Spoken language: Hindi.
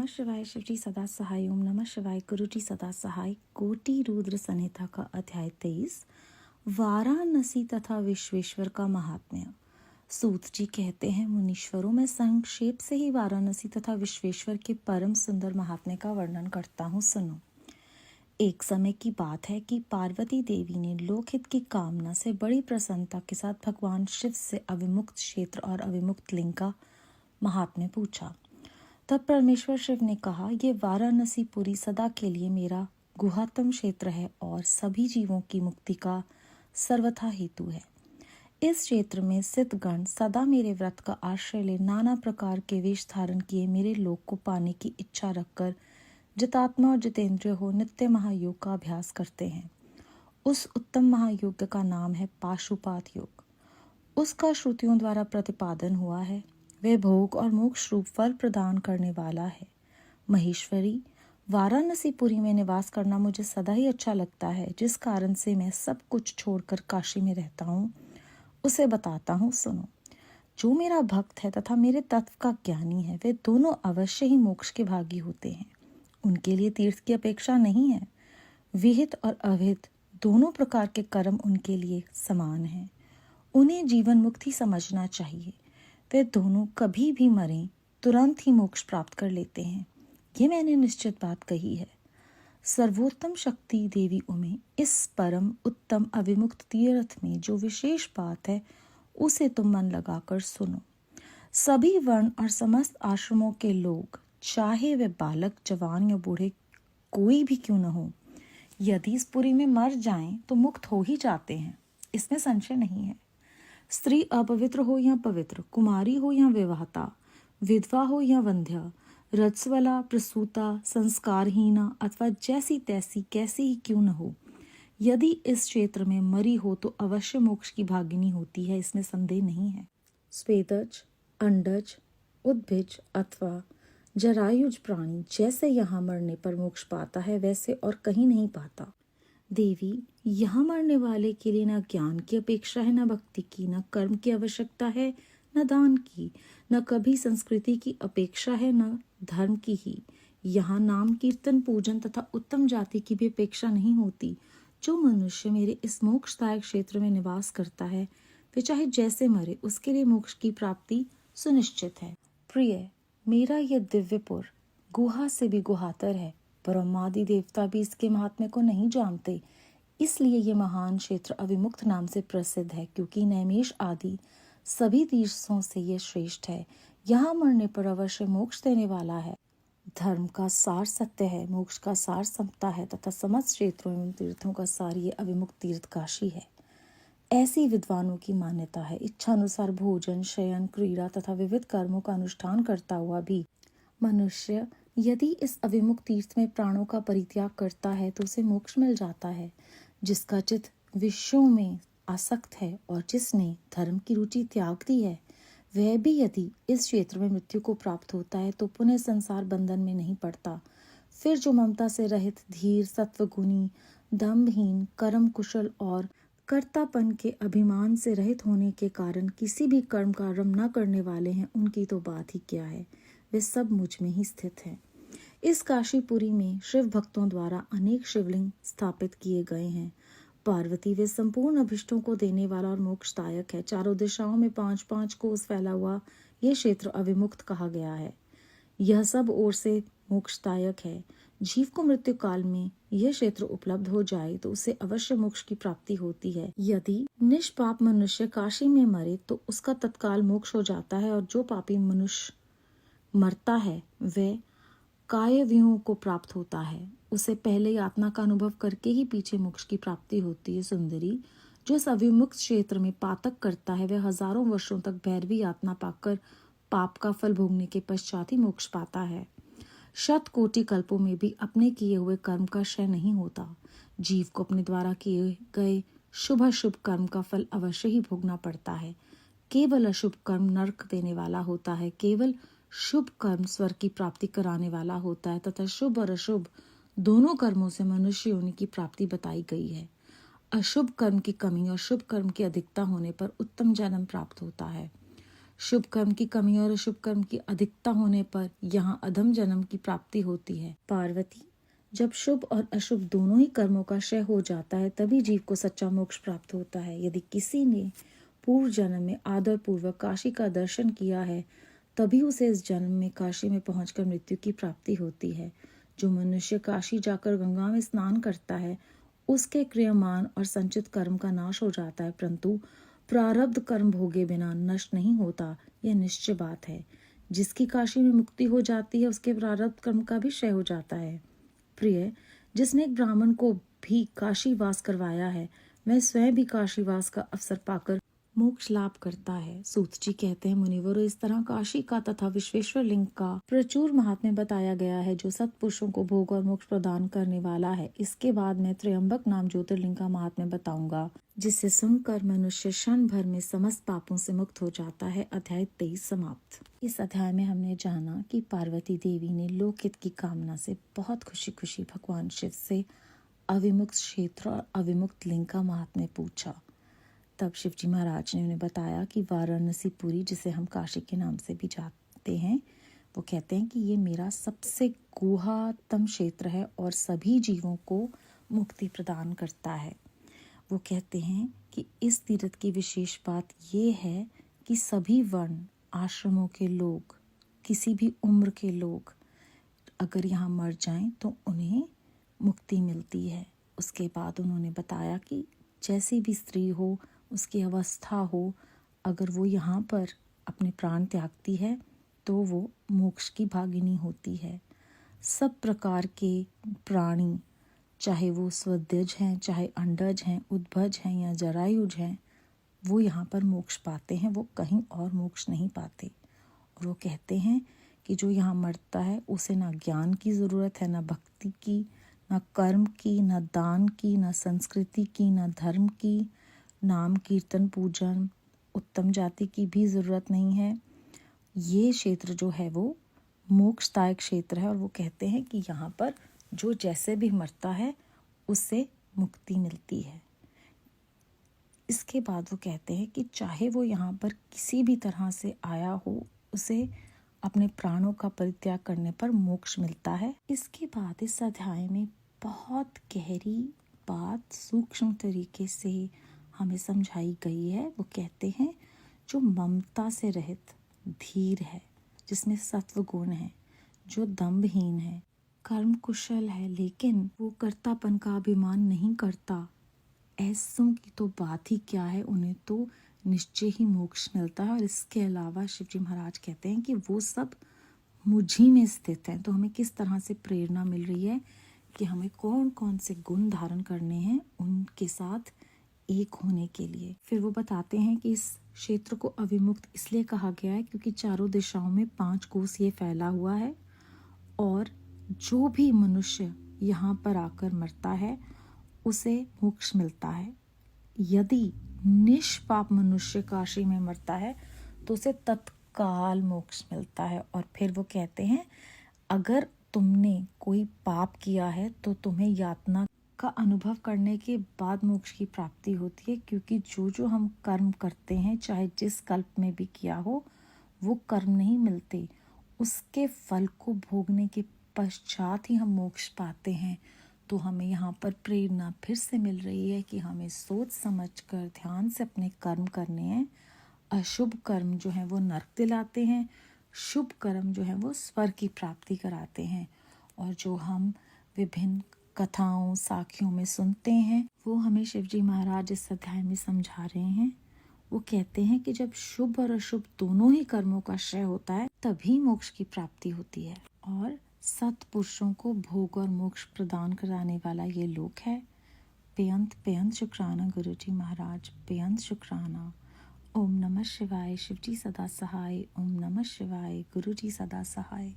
नमः शिवाय शिवजी सदा सहाय। ओम नमः शिवाय गुरुजी सदा सहाय। कोटि रुद्र संहिता का अध्याय 23 वाराणसी तथा विश्वेश्वर का महात्म्य। सूत जी कहते हैं, मुनीश्वरों में संक्षेप से ही वाराणसी तथा विश्वेश्वर के परम सुंदर महात्म्य का वर्णन करता हूँ, सुनो। एक समय की बात है कि पार्वती देवी ने लोकहित की कामना से बड़ी प्रसन्नता के साथ भगवान शिव से अविमुक्त क्षेत्र और अविमुक्त लिंग का महात्म्य पूछा। तब परमेश्वर शिव ने कहा, ये वाराणसी पुरी सदा के लिए मेरा गुहातम क्षेत्र है और सभी जीवों की मुक्ति का सर्वथा हेतु है। इस क्षेत्र में स्थित गण सदा मेरे व्रत का आश्रय ले नाना प्रकार के वेश धारण किए मेरे लोक को पाने की इच्छा रखकर जितात्मा और जितेंद्रिय हो नित्य महायोग का अभ्यास करते हैं। उस उत्तम महायोग का नाम है पाशुपात योग। उसका श्रुतियों द्वारा प्रतिपादन हुआ है। वे भोग और मोक्ष रूप फल प्रदान करने वाला है। महेश्वरी, वाराणसीपुरी में निवास करना मुझे सदा ही अच्छा लगता है। जिस कारण से मैं सब कुछ छोड़कर काशी में रहता हूँ उसे बताता हूँ, सुनो। जो मेरा भक्त है तथा मेरे तत्व का ज्ञानी है, वे दोनों अवश्य ही मोक्ष के भागी होते हैं। उनके लिए तीर्थ की अपेक्षा नहीं है। विहित और अविहित दोनों प्रकार के कर्म उनके लिए समान हैं। उन्हें जीवन मुक्ति समझना चाहिए। वे दोनों कभी भी मरें तुरंत ही मोक्ष प्राप्त कर लेते हैं। ये मैंने निश्चित बात कही है। सर्वोत्तम शक्ति देवी उमे इस परम उत्तम अविमुक्त तीर्थ में जो विशेष बात है उसे तुम मन लगाकर सुनो। सभी वर्ण और समस्त आश्रमों के लोग, चाहे वे बालक, जवान या बूढ़े कोई भी क्यों न हो, यदि इस पुरी में मर जाएं तो मुक्त हो ही जाते हैं, इसमें संशय नहीं है। स्त्री अपवित्र हो या पवित्र, कुमारी हो या विवाहिता, विधवा हो या वंध्या, रजस्वला, प्रसूता, संस्कारहीना अथवा जैसी तैसी कैसी ही क्यों न हो, यदि इस क्षेत्र में मरी हो तो अवश्य मोक्ष की भागिनी होती है, इसमें संदेह नहीं है। स्वेदज, अंडज, उद्भिज अथवा जरायुज प्राणी जैसे यहाँ मरने पर मोक्ष पाता है, वैसे और कहीं नहीं पाता। देवी, यहाँ मरने वाले के लिए न ज्ञान की अपेक्षा है, न भक्ति की, न कर्म की आवश्यकता है, न दान की, न कभी संस्कृति की अपेक्षा है, न धर्म की ही। यहाँ नाम कीर्तन, पूजन तथा उत्तम जाति की भी अपेक्षा नहीं होती। जो मनुष्य मेरे इस मोक्षदायक क्षेत्र में निवास करता है, वे चाहे जैसे मरे उसके लिए मोक्ष की प्राप्ति सुनिश्चित है। प्रिय, मेरा यह दिव्यपुर गुहा से भी गुहातर है। ब्रह्मादि देवता भी इसके महात्म्य को नहीं जानते। इसलिए ये महान क्षेत्र अविमुक्त नाम से प्रसिद्ध है, क्योंकि नैमिष आदि सभी तीर्थों से ये श्रेष्ठ है। यहाँ मरने पर अवश्य मोक्ष देने वाला है। धर्म का सार सत्य है, मोक्ष का सार समता है तथा समस्त क्षेत्रों एवं तीर्थों का सार ये अविमुक्त तीर्थ काशी है। ऐसी विद्वानों की मान्यता है। इच्छानुसार भोजन, शयन, क्रीड़ा तथा विविध कर्मों का अनुष्ठान करता हुआ भी मनुष्य यदि इस अविमुक्त तीर्थ में प्राणों का परित्याग करता है तो उसे मोक्ष मिल जाता है। जिसका चित्त विषयों में आसक्त है और जिसने धर्म की रुचि त्याग दी है, वह भी यदि इस क्षेत्र में मृत्यु को प्राप्त होता है तो पुनः संसार बंधन में नहीं पड़ता। फिर जो ममता से रहित, धीर, सत्वगुणी, दम्भहीन, कर्म कुशल और कर्तापन के अभिमान से रहित होने के कारण किसी भी कर्म का आरंभ न करने वाले हैं, उनकी तो बात ही क्या है। वे सब मुझ में ही स्थित हैं। इस काशीपुरी में शिव भक्तों द्वारा अनेक शिवलिंग स्थापित किए गए हैं। पार्वती वे संपूर्ण अभिष्टों को देने वाला और मोक्षदायक है। चारों दिशाओं में 5-5 कोस फैला हुआ ये क्षेत्र अविमुक्त कहा गया है। यह सब ओर से मोक्षदायक है। जीव को मृत्यु काल में यह क्षेत्र उपलब्ध हो जाए तो उसे अवश्य मोक्ष की प्राप्ति होती है। यदि निष्पाप मनुष्य काशी में मरे तो उसका तत्काल मोक्ष हो जाता है, और जो पापी मनुष्य मरता है वह कायव्यूह को प्राप्त होता है। उसे पहले यातना का अनुभव करके ही पीछे मोक्ष की प्राप्ति होती है। सुंदरी, जो इस अविमुक्त क्षेत्र में पातक करता है वह हजारों वर्षों तक भैरवी यातना पाकर पाप का फल भोगने के पश्चात ही मोक्ष पाता है। 100 कल्पों में भी अपने किए हुए कर्म का क्षय नहीं होता। जीव को अपने द्वारा किए गए शुभ अशुभ कर्म का फल अवश्य ही भोगना पड़ता है। केवल अशुभ कर्म नरक देने वाला होता है, केवल शुभ कर्म स्वर्ग की प्राप्ति कराने वाला होता है तथा शुभ और अशुभ दोनों कर्मों से मनुष्य योनि की प्राप्ति बताई गई है। अशुभ कर्म की कमी और शुभ कर्म की अधिकता होने पर उत्तम जन्म प्राप्त होता है। शुभ कर्म की कमी और अशुभ कर्म की अधिकता होने पर यहाँ अधम जन्म की प्राप्ति होती है। पार्वती, जब शुभ और अशुभ दोनों ही कर्मों का क्षय हो जाता है तभी जीव को सच्चा मोक्ष प्राप्त होता है। यदि किसी ने पूर्व जन्म में आदर पूर्वक काशी का दर्शन किया है तभी उसे इस जन्म में काशी में पहुंचकर मृत्यु की प्राप्ति होती है। जो मनुष्य काशी जाकर गंगा में स्नान करता है उसके क्रियमान और संचित कर्म का नाश हो जाता है, परंतु प्रारब्ध कर्म भोगे बिना नष्ट नहीं होता, यह निश्चय बात है। जिसकी काशी में मुक्ति हो जाती है उसके प्रारब्ध कर्म का भी क्षय हो जाता है। प्रिय, जिसने एक ब्राह्मण को भी काशीवास करवाया है वह स्वयं भी काशीवास का अवसर पाकर मोक्ष लाभ करता है। सूत जी कहते हैं, मुनिवरों, इस तरह काशी का तथा विश्वेश्वर लिंग का प्रचुर महात्म्य बताया गया है जो सत्पुरुषों को भोग और मोक्ष प्रदान करने वाला है। इसके बाद मैं त्र्यंबक नाम ज्योतिर्लिंग का महात्म्य बताऊंगा जिसे सुनकर मनुष्य क्षण भर में समस्त पापों से मुक्त हो जाता है। अध्याय 23 समाप्त। इस अध्याय में हमने जाना कि पार्वती देवी ने लोकहित की कामना से बहुत खुशी खुशी भगवान शिव से अविमुक्त क्षेत्र और अविमुक्त लिंग का महात्म्य पूछा। तब शिवजी महाराज ने उन्हें बताया कि वाराणसीपुरी, जिसे हम काशी के नाम से भी जानते हैं, वो कहते हैं कि ये मेरा सबसे गुहातम क्षेत्र है और सभी जीवों को मुक्ति प्रदान करता है। वो कहते हैं कि इस तीर्थ की विशेष बात ये है कि सभी वर्ण आश्रमों के लोग, किसी भी उम्र के लोग अगर यहाँ मर जाएं तो उन्हें मुक्ति मिलती है। उसके बाद उन्होंने बताया कि जैसी भी स्त्री हो, उसकी अवस्था हो, अगर वो यहाँ पर अपने प्राण त्यागती है तो वो मोक्ष की भागिनी होती है। सब प्रकार के प्राणी, चाहे वो स्वद्यज हैं, चाहे अंडज हैं, उद्भज हैं या जरायुज हैं, वो यहाँ पर मोक्ष पाते हैं, वो कहीं और मोक्ष नहीं पाते। और वो कहते हैं कि जो यहाँ मरता है उसे ना ज्ञान की ज़रूरत है, ना भक्ति की, ना कर्म की, ना दान की, ना संस्कृति की, ना धर्म की, नाम कीर्तन पूजन उत्तम जाति की भी ज़रूरत नहीं है। ये क्षेत्र जो है वो मोक्षदायक क्षेत्र है और वो कहते हैं कि यहाँ पर जो जैसे भी मरता है उससे मुक्ति मिलती है। इसके बाद वो कहते हैं कि चाहे वो यहाँ पर किसी भी तरह से आया हो, उसे अपने प्राणों का परित्याग करने पर मोक्ष मिलता है। इसके बाद इस अध्याय में बहुत गहरी बात सूक्ष्म तरीके से हमें समझाई गई है। वो कहते हैं जो ममता से रहित धीर है, जिसमें सत्व गुण है, जो दंभहीन है, कर्म कुशल है लेकिन वो कर्तापन का अभिमान नहीं करता, ऐसों की तो बात ही क्या है, उन्हें तो निश्चय ही मोक्ष मिलता है। और इसके अलावा शिवजी महाराज कहते हैं कि वो सब मुझी में स्थित हैं। तो हमें किस तरह से प्रेरणा मिल रही है कि हमें कौन कौन से गुण धारण करने हैं उनके साथ एक होने के लिए। फिर वो बताते हैं कि इस क्षेत्र को अविमुक्त इसलिए कहा गया है क्योंकि चारों दिशाओं में 5 कोस ये फैला हुआ है और जो भी मनुष्य यहाँ पर आकर मरता है उसे मोक्ष मिलता है। यदि निष्पाप मनुष्य काशी में मरता है तो उसे तत्काल मोक्ष मिलता है। और फिर वो कहते हैं अगर तुमने कोई पाप किया है तो तुम्हें यातना का अनुभव करने के बाद मोक्ष की प्राप्ति होती है, क्योंकि जो हम कर्म करते हैं चाहे जिस कल्प में भी किया हो वो कर्म नहीं मिलते, उसके फल को भोगने के पश्चात ही हम मोक्ष पाते हैं। तो हमें यहाँ पर प्रेरणा फिर से मिल रही है कि हमें सोच समझकर ध्यान से अपने कर्म करने हैं। अशुभ कर्म जो है वो नरक दिलाते हैं, शुभ कर्म जो है वो स्वर्ग की प्राप्ति कराते हैं। और जो हम विभिन्न कथाओं साखियों में सुनते हैं वो हमें शिवजी महाराज इस अध्याय में समझा रहे हैं। वो कहते हैं कि जब शुभ और अशुभ दोनों ही कर्मों का क्षय होता है तभी मोक्ष की प्राप्ति होती है। और सत्पुरुषों को भोग और मोक्ष प्रदान कराने वाला ये लोक है। बेअंत शुक्राना गुरुजी महाराज, बेअंत शुक्राना। ओम नमः शिवाय। शिवजी सदा सहाय। ओम नमः शिवाय। गुरुजी सदा सहाय।